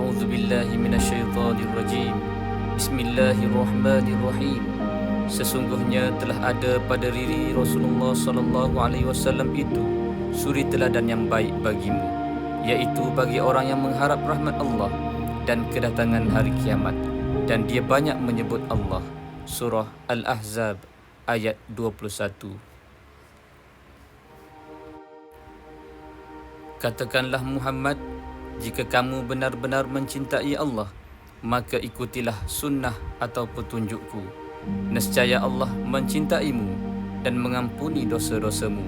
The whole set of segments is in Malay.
A'udzu billahi minasyaitonir rajim. Bismillahirrahmanirrahim. Sesungguhnya telah ada pada diri Rasulullah sallallahu alaihi wasallam itu suri teladan yang baik bagimu, yaitu bagi orang yang mengharap rahmat Allah dan kedatangan hari kiamat, dan dia banyak menyebut Allah. Surah Al-Ahzab ayat 21. Katakanlah Muhammad, jika kamu benar-benar mencintai Allah, maka ikutilah sunnah atau petunjukku. Nescaya Allah mencintaimu dan mengampuni dosa-dosamu.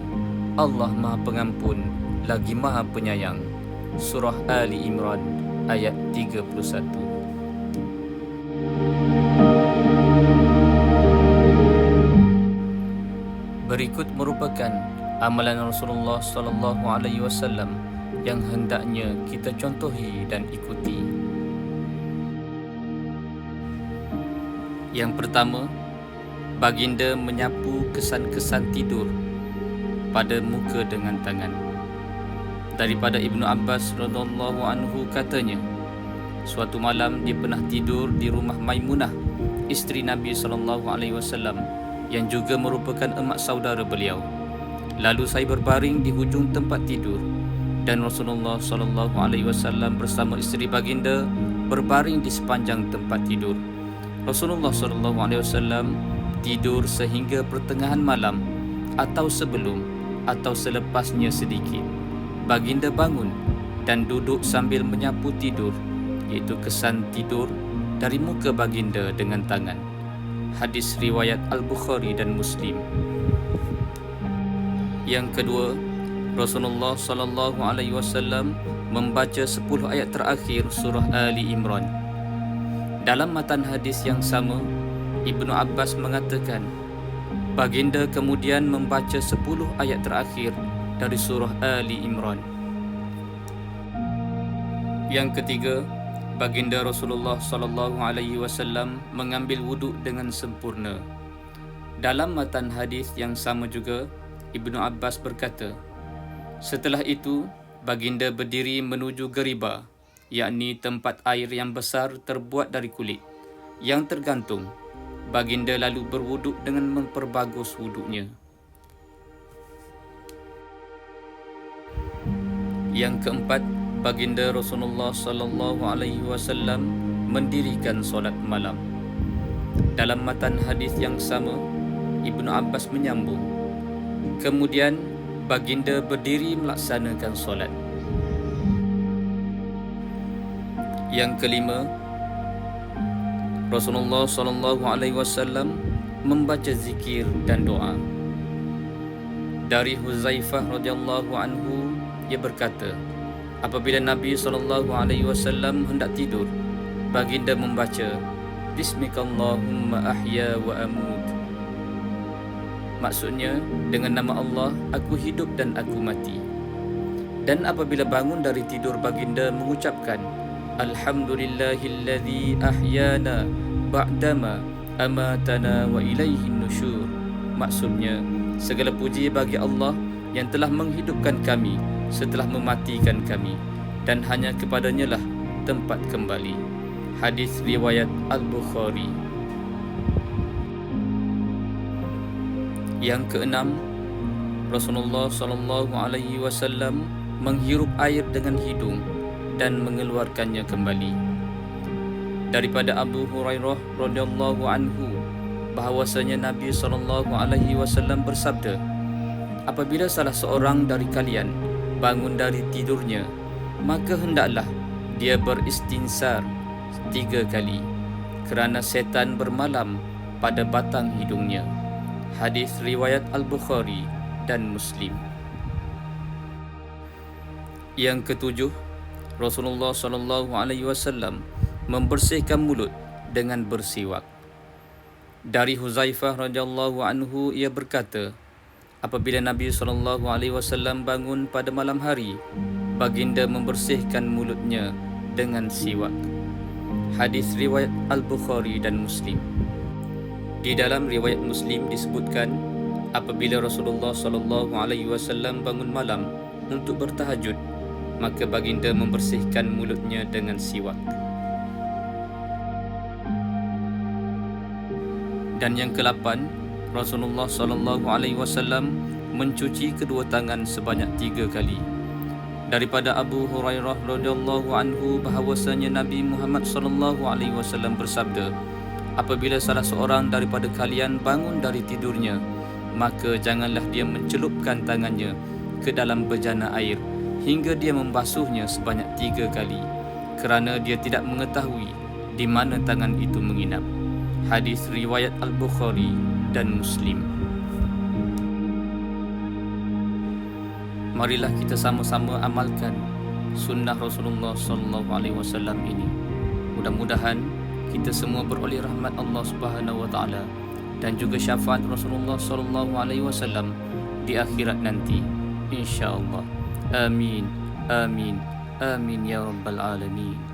Allah Maha Pengampun lagi Maha Penyayang. Surah Ali Imran ayat 31. Berikut merupakan amalan Rasulullah sallallahu alaihi wasallam yang hendaknya kita contohi dan ikuti. Yang pertama, baginda menyapu kesan-kesan tidur pada muka dengan tangan. Daripada Ibnu Abbas radhiyallahu anhu katanya, suatu malam dia pernah tidur di rumah Maimunah, isteri Nabi sallallahu alaihi wasallam yang juga merupakan emak saudara beliau. Lalu saya berbaring di hujung tempat tidur dan Rasulullah sallallahu alaihi wasallam bersama isteri baginda berbaring di sepanjang tempat tidur. Rasulullah sallallahu alaihi wasallam tidur sehingga pertengahan malam atau sebelum atau selepasnya sedikit. Baginda bangun dan duduk sambil menyapu tidur, iaitu kesan tidur dari muka baginda dengan tangan. Hadis riwayat Al-Bukhari dan Muslim. Yang kedua, Rasulullah sallallahu alaihi wasallam membaca 10 ayat terakhir surah Ali Imran. Dalam matan hadis yang sama, Ibnu Abbas mengatakan, baginda kemudian membaca 10 ayat terakhir dari surah Ali Imran. Yang ketiga, baginda Rasulullah sallallahu alaihi wasallam mengambil wuduk dengan sempurna. Dalam matan hadis yang sama juga, Ibnu Abbas berkata, setelah itu baginda berdiri menuju geriba, yakni tempat air yang besar terbuat dari kulit yang tergantung. Baginda lalu berwuduk dengan memperbagus wuduknya. Yang keempat, baginda Rasulullah sallallahu alaihi wasallam mendirikan solat malam. Dalam matan hadis yang sama, Ibnu Abbas menyambung, kemudian baginda berdiri melaksanakan solat. Yang kelima, Rasulullah sallallahu alaihi wasallam membaca zikir dan doa. Dari Huzaifah radhiyallahu anhu, ia berkata, apabila Nabi sallallahu alaihi wasallam hendak tidur, baginda membaca Bismikallahumma ahya wa amut. Maksudnya, dengan nama Allah aku hidup dan aku mati. Dan apabila bangun dari tidur, baginda mengucapkan Alhamdulillahilladzi ahyana ba'dama amatana wa ilaihin nusyur. Maksudnya, segala puji bagi Allah yang telah menghidupkan kami setelah mematikan kami, dan hanya kepadanya lah tempat kembali. Hadis riwayat Al-Bukhari. Yang keenam, Rasulullah sallallahu alaihi wasallam menghirup air dengan hidung dan mengeluarkannya kembali. Daripada Abu Hurairah radhiyallahu anhu bahwasanya Nabi sallallahu alaihi wasallam bersabda, apabila salah seorang dari kalian bangun dari tidurnya, maka hendaklah dia beristinsar 3 kali, kerana setan bermalam pada batang hidungnya. Hadis riwayat Al-Bukhari dan Muslim. Yang ketujuh, Rasulullah sallallahu alaihi wasallam membersihkan mulut dengan bersiwak. Dari Huzaifah radhiyallahu anhu, ia berkata, apabila Nabi sallallahu alaihi wasallam bangun pada malam hari, baginda membersihkan mulutnya dengan siwak. Hadis riwayat Al-Bukhari dan Muslim. Di dalam riwayat Muslim disebutkan, apabila Rasulullah sallallahu alaihi wasallam bangun malam untuk bertahajud, maka baginda membersihkan mulutnya dengan siwak. Dan yang ke-8, Rasulullah SAW mencuci kedua tangan sebanyak 3 kali. Daripada Abu Hurairah radhiyallahu anhu bahawasanya Nabi Muhammad SAW bersabda, apabila salah seorang daripada kalian bangun dari tidurnya, maka janganlah dia mencelupkan tangannya ke dalam bejana air hingga dia membasuhnya sebanyak 3 kali, kerana dia tidak mengetahui di mana tangan itu menginap. Hadis riwayat Al-Bukhari dan Muslim. Marilah kita sama-sama amalkan sunnah Rasulullah SAW ini. Mudah-mudahan kita semua beroleh rahmat Allah Subhanahu Wa Taala dan juga syafaat Rasulullah SAW di akhirat nanti, insya-Allah. Amin, amin, amin ya rabbal alamin.